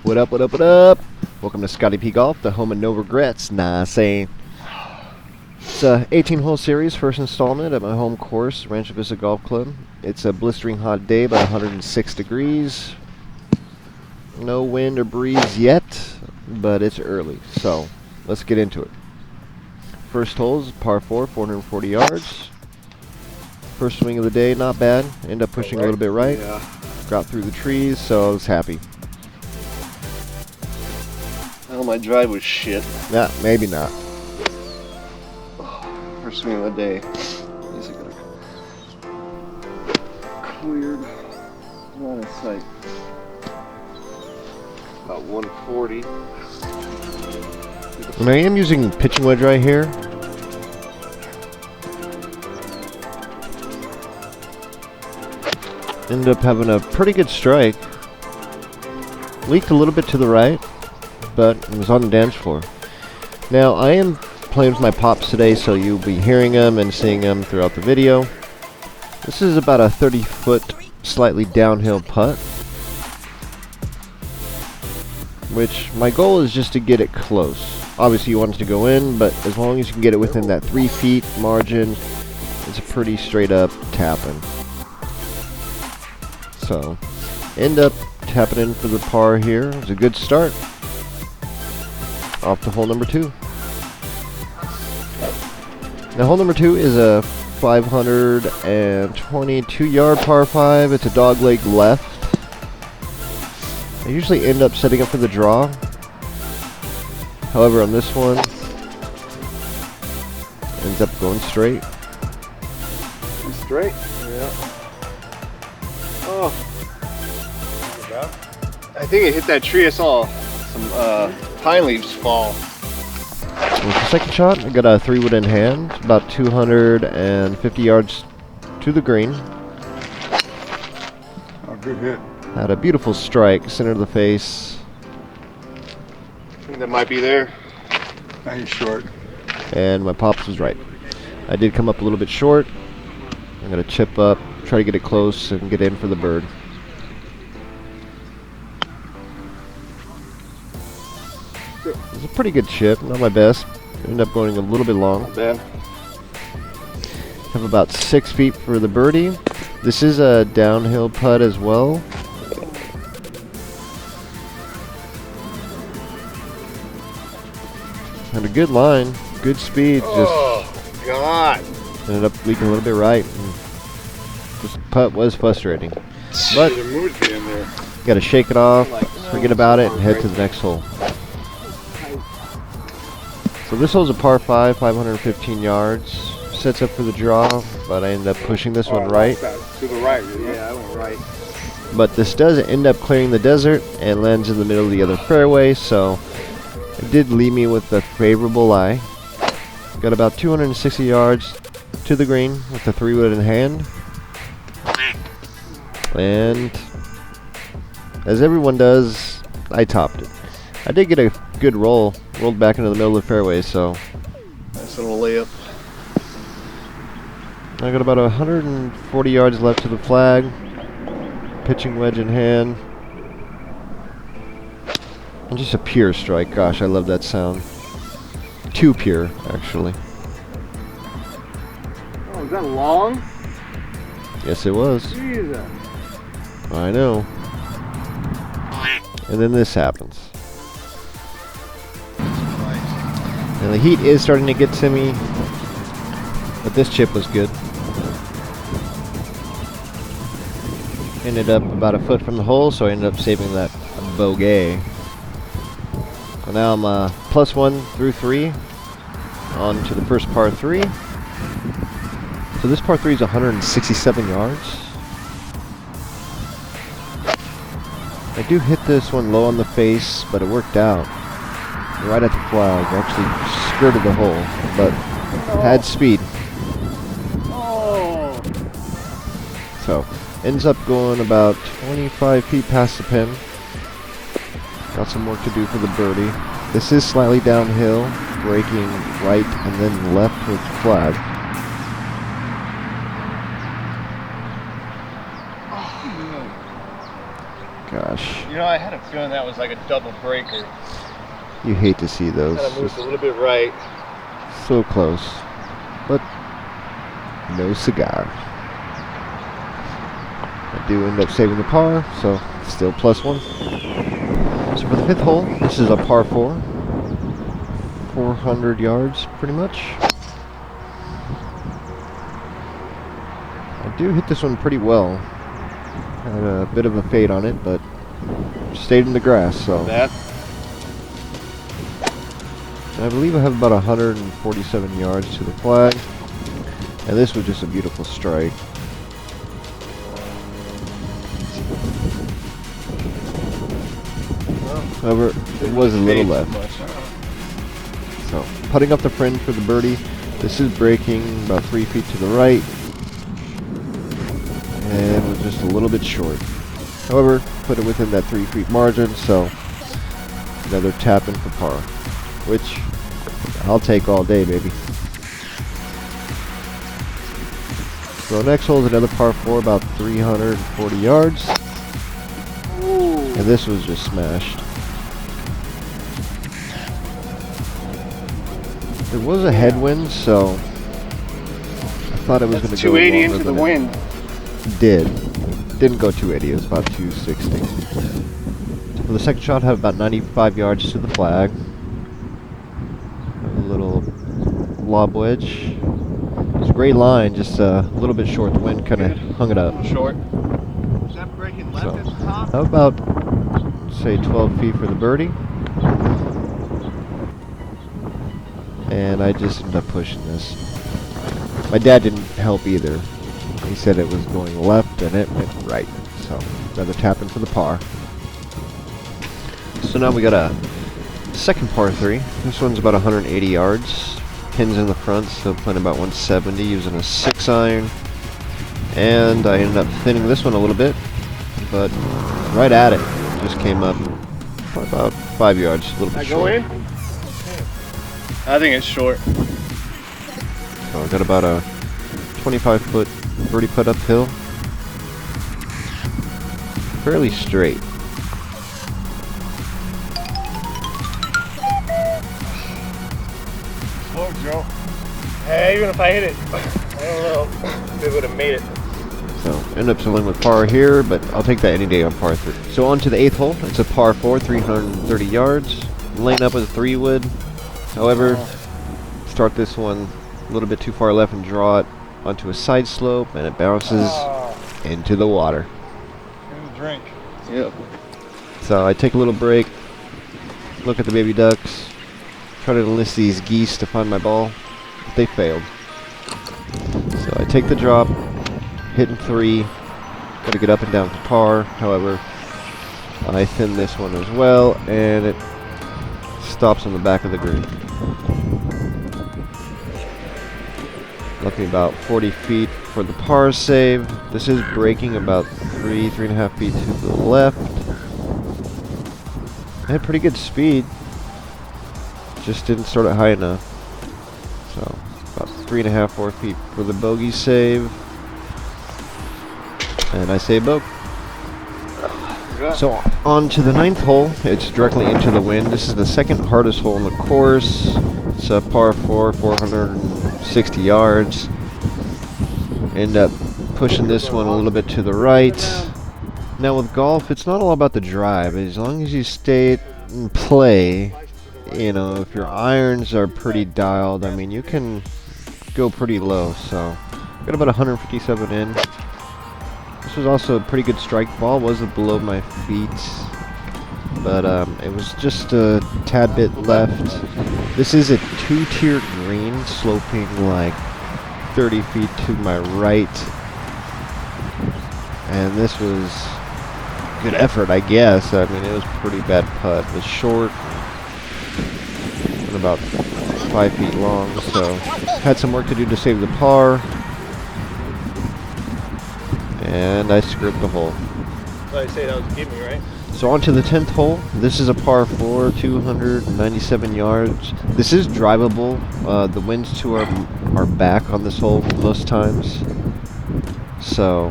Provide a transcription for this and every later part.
What up, what up, what up? Welcome to Scotty P Golf, the home of no regrets. Nah, saying. It's a 18-hole series, first installment at my home course, Rancho Vista Golf Club. It's a blistering hot day, about 106 degrees. No wind or breeze yet, but it's early, so let's get into it. First hole is par 4, 440 yards. First swing of the day, not bad. End up pushing a little bit right. Yeah. Got through the trees, so I was happy. Oh, my drive was shit. Nah, maybe not. First swing of the day. These are cleared. Line of sight. About 140. And I am using pitching wedge right here. Ended up having a pretty good strike. Leaked a little bit to the right, but it was on the dance floor. Now, I am playing with my pops today, so you'll be hearing them and seeing them throughout the video. This is about a 30-foot, slightly downhill putt, which my goal is just to get it close. Obviously, you want it to go in, but as long as you can get it within that 3 feet margin, it's a pretty straight-up tapping. So, end up tapping in for the par here. It was a good start. Off to hole number 2. Now, hole number 2 is a 522-yard par 5. It's a dogleg left. I usually end up setting up for the draw. However, on this one, ends up going straight. Straight? Yeah. Oh. I think it hit that tree. I saw some pine leaves fall. With the second shot, I got a 3-wood in hand, about 250 yards to the green. Oh, good hit. Had a beautiful strike, center of the face, I think that might be there. Now he's short. and my pops was right. I did come up a little bit short. I'm going to chip up, try to get it close, and get in for the bird. It's a pretty good chip, not my best. Ended up going a little bit long. Not bad. Have about 6 feet for the birdie. This is a downhill putt as well. Had a good line, good speed. Oh, God. Just ended up leaking a little bit right. This putt was frustrating, but There's a mood in there. got to shake it off, forget about it, and head to the next hole. So this hole's a par 5, 515 yards. Sets up for the draw, but I ended up pushing this one right. To the right. Yeah, I went right. But this does end up clearing the desert and lands in the middle of the other fairway, so it did leave me with a favorable lie. Got about 260 yards to the green with the 3-wood in hand. And as everyone does, I topped it. I did get a good roll, rolled back into the middle of the fairway, so Nice little layup. I got about 140 yards left to the flag. Pitching wedge in hand. And just a pure strike. Gosh, I love that sound. Too pure, actually. Oh, is that long? Yes, it was. Jesus. I know. And then this happens. And the heat is starting to get to me, but this chip was good. Ended up about a foot from the hole, so I ended up saving that bogey. So now I'm +1 through 3 on to the first par 3. So this par 3 is 167 yards. I do hit this one low on the face, but it worked out. Right at the flag, actually skirted the hole, but had speed. Oh. So, ends up going about 25 feet past the pin. Got some work to do for the birdie. This is slightly downhill, breaking right and then left towards the flag. Gosh, You know, I had a feeling that was like a double breaker. you hate to see those. Kind of moved a little bit right. So close, but no cigar. I do end up saving the par, so still +1. So for the 5th hole, this is a par 4. 400 yards, pretty much. I do hit this one pretty well. Had a bit of a fade on it, but stayed in the grass, so. That. I believe I have about 147 yards to the flag. And this was just a beautiful strike. However, it was a little left. So, putting up the fringe for the birdie. This is breaking about 3 feet to the right. And was just a little bit short. However, put it within that 3 feet margin, so another tap in for par. Which I'll take all day, baby. So next hole is another par 4, about 340 yards. Ooh. And this was just smashed. There was a headwind, so I thought it was going to go 280 longer into the than wind. it didn't go 280, it was about 260. For the second shot, I have about 95 yards to the flag. A little lob wedge. It's a great line, just a little bit short. The wind kind of hung it up. Short. Is that breaking left So, at the top? how about, say, 12 feet for the birdie? And I just ended up pushing this. My dad didn't help either. He said it was going left and it went right. So, another tap in for the par. So now we got a second par 3. This one's about 180 yards. Pins in the front, so playing about 170 using a 6-iron. And I ended up thinning this one a little bit, but right at it. Just came up probably about 5 yards, a little bit I go short. in? I think it's short. So I got about a 25-foot birdie putt uphill. Fairly straight. Slow, Joe. Hey, even if I hit it, I don't know if it would have made it. So end up settling with par here, but I'll take that any day on par 3. So on to the 8th hole. It's a par 4, 330 yards. Laying up with a 3-wood. However, start this one a little bit too far left and draw it onto a side slope, and it bounces into the water. Here's a drink. Yep. So I take a little break, look at the baby ducks, try to enlist these geese to find my ball. But they failed. So I take the drop, hitting 3, got to get up and down to par. However, I thin this one as well, and it stops on the back of the green. Left me about 40 feet for the par save. This is breaking about 3.5 feet to the left. I had pretty good speed. Just didn't start it high enough. So about 3.5, 4 feet for the bogey save. And I say bogey. So on to the 9th hole. It's directly into the wind. This is the second hardest hole in the course. It's a par 4, 460 yards. End up pushing this one a little bit to the right. Now with golf, it's not all about the drive. As long as you stay in play, you know, if your irons are pretty dialed, I mean, you can go pretty low. So got about 157 in. This was also a pretty good strike. Ball wasn't below my feet, but it was just a tad bit left. This is a 2-tier green, sloping like 30 feet to my right, and this was good effort, I guess. I mean, it was a pretty bad putt. It was short and about 5 feet long, so had some work to do to save the par. And I scraped the hole. So I say that was a gimme, right? So on to the 10th hole. This is a par 4, 297 yards. This is drivable. The winds to our back on this hole most times. So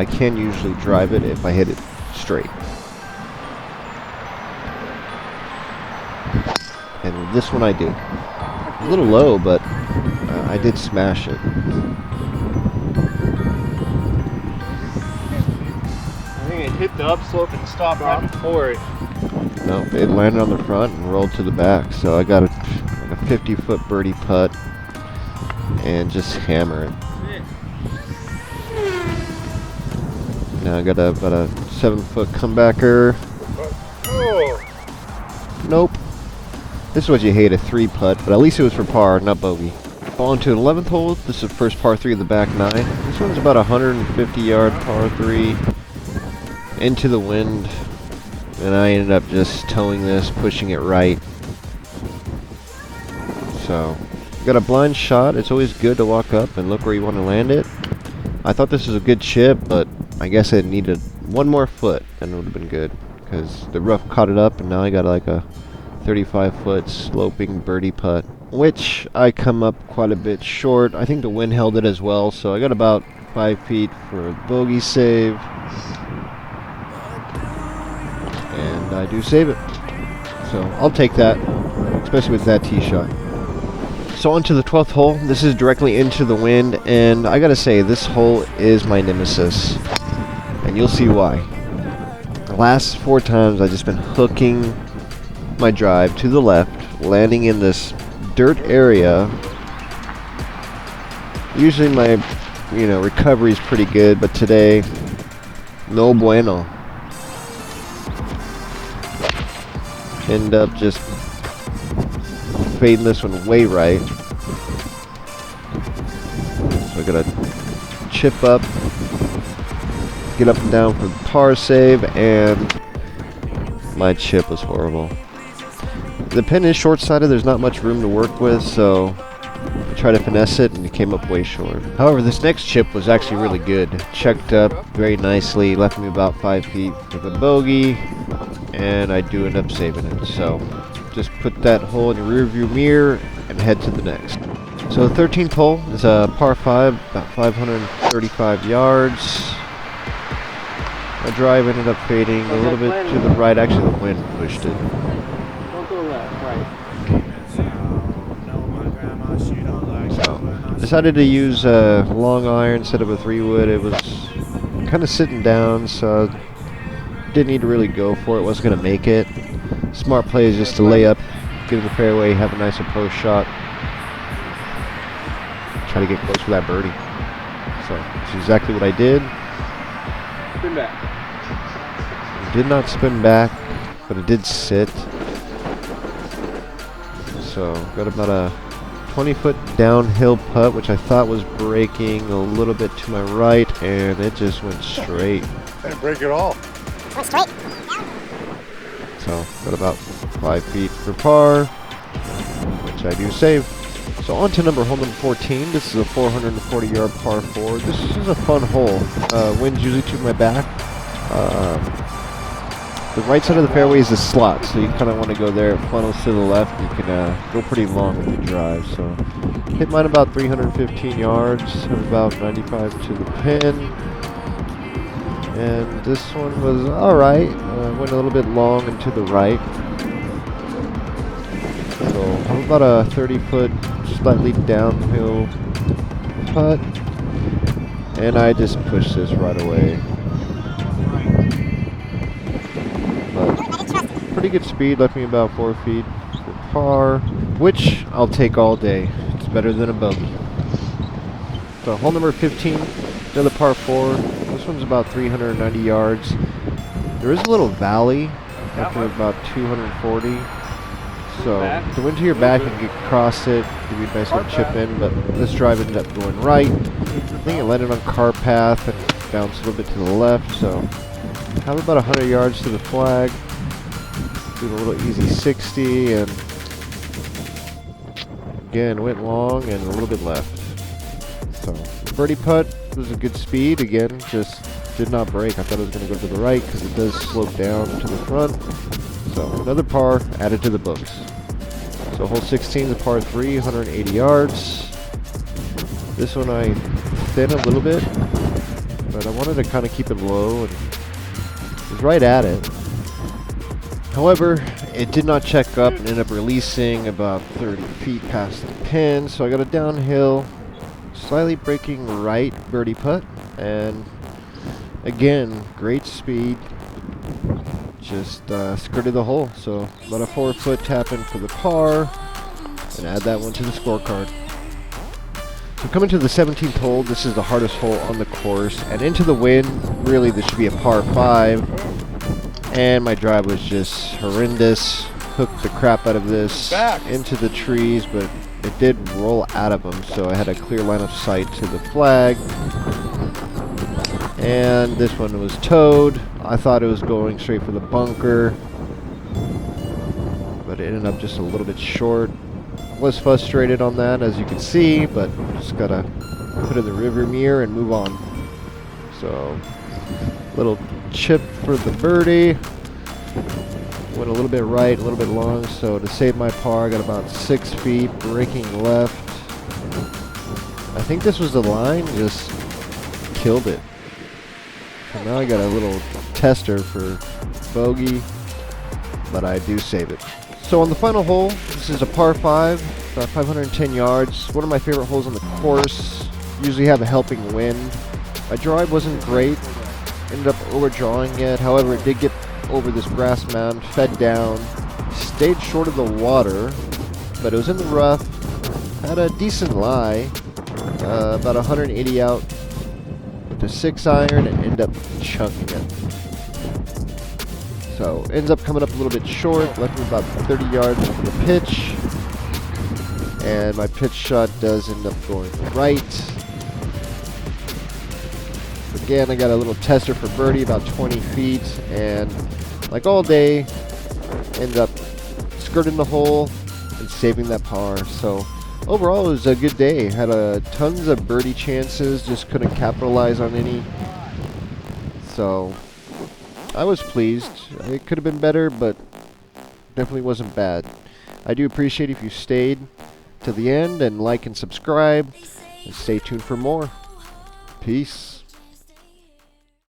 I can usually drive it if I hit it straight. And this one I do. A little low, but I did smash it. I think it hit the upslope and stopped right before it. No, it landed on the front and rolled to the back. So I got like a 50-foot birdie putt and just hammer it. Now I got about a 7-foot comebacker. Oh. Nope. This is what you hate, a 3 putt, but at least it was for par, not bogey. On to an 11th hole. This is the first par 3 of the back 9. This one's about 150-yard par 3 into the wind, and I ended up just towing this, pushing it right. So, got a blind shot. It's always good to walk up and look where you want to land it. I thought this was a good chip, but I guess it needed one more foot, and it would have been good, because the rough caught it up, and now I got like a 35-foot sloping birdie putt, which I come up quite a bit short. I think the wind held it as well, so I got about 5 feet for a bogey save, and I do save it. So I'll take that, especially with that tee shot. So on to the 12th hole. This is directly into the wind, and I gotta say, this hole is my nemesis, and you'll see why. The last 4 times I've just been hooking my drive to the left, landing in this dirt area. Usually my recovery is pretty good, but today, no bueno. End up just fading this one way right. So I gotta chip up, get up and down for the par save, and my chip was horrible. The pin is short-sided, there's not much room to work with, so I tried to finesse it and it came up way short. However, this next chip was actually really good. Checked up very nicely, left me about 5 feet for the bogey, and I do end up saving it. So just put that hole in your rear view mirror and head to the next. So the 13th hole is a par 5, about 535 yards. My drive ended up fading a little bit to the right. Actually, the wind pushed it. So, decided to use a long iron instead of a 3-wood. It was kind of sitting down, so didn't need to really go for it. Wasn't going to make it. Smart play is just to lay up, get in the fairway, have a nice approach shot. Try to get close for that birdie. So, that's exactly what I did. Spin back. Did not spin back, but it did sit. So, got about a 20-foot downhill putt, which I thought was breaking a little bit to my right, and it just went straight. Didn't break at all. Went straight. So, got about 5 feet for par, which I do save. So, on to hole number 14. This is a 440-yard par 4. This is a fun hole. Wind's usually to my back. The right side of the fairway is a slot, so you kind of want to go there. It funnels to the left. You can go pretty long with your drive. So, hit mine about 315 yards, about 95 to the pin. And this one was alright. Went a little bit long and to the right. So, I'm about a 30-foot, slightly downhill putt. And I just pushed this right away. Pretty good speed, left me about 4 feet for par, which I'll take all day. It's better than a bogey. So hole number 15, another par 4. This one's about 390 yards. There is a little valley after about 240. So the wind to your back, you can get across it, give you a nice little chip in, but this drive ended up going right. I think it landed on car path and bounced a little bit to the left, so have about 100 yards to the flag. Doing a little easy 60, and again went long and a little bit left. So birdie putt was a good speed. Again, just did not break. I thought it was going to go to the right because it does slope down to the front. So another par added to the books. So hole 16 is a par 3, 180 yards. This one I thin a little bit. but I wanted to kind of keep it low, and was right at it. However, it did not check up and ended up releasing about 30 feet past the pin, so I got a downhill, slightly breaking right birdie putt, and again, great speed, just skirted the hole, so about a 4-foot tap in for the par, and add that one to the scorecard. So coming to the 17th hole, this is the hardest hole on the course, and into the wind, really this should be a par 5, and my drive was just horrendous. Hooked the crap out of this into the trees, but it did roll out of them, so I had a clear line of sight to the flag. And this one was towed. I thought it was going straight for the bunker, but it ended up just a little bit short. Was frustrated on that, as you can see, but just gotta put it in the rearview mirror and move on. So, little chip for the birdie. Went a little bit right, a little bit long, so to save my par, I got about 6 feet, breaking left. I think this was the line, just killed it. So now I got a little tester for bogey, but I do save it. So on the final hole, this is a par 5, about 510 yards. One of my favorite holes on the course. Usually have a helping wind. My drive wasn't great. Ended up overdrawing it. However, it did get over this grass mound, fed down, stayed short of the water, but it was in the rough. Had a decent lie, about 180 out with a 6-iron, and ended up chunking it. So ends up coming up a little bit short, left me about 30 yards from the pitch, and my pitch shot does end up going right. Again, I got a little tester for birdie, about 20 feet, and like all day, ended up skirting the hole and saving that par. So overall, it was a good day. Had tons of birdie chances, just couldn't capitalize on any. So I was pleased. It could have been better, but definitely wasn't bad. I do appreciate if you stayed to the end, and like and subscribe, and stay tuned for more. Peace.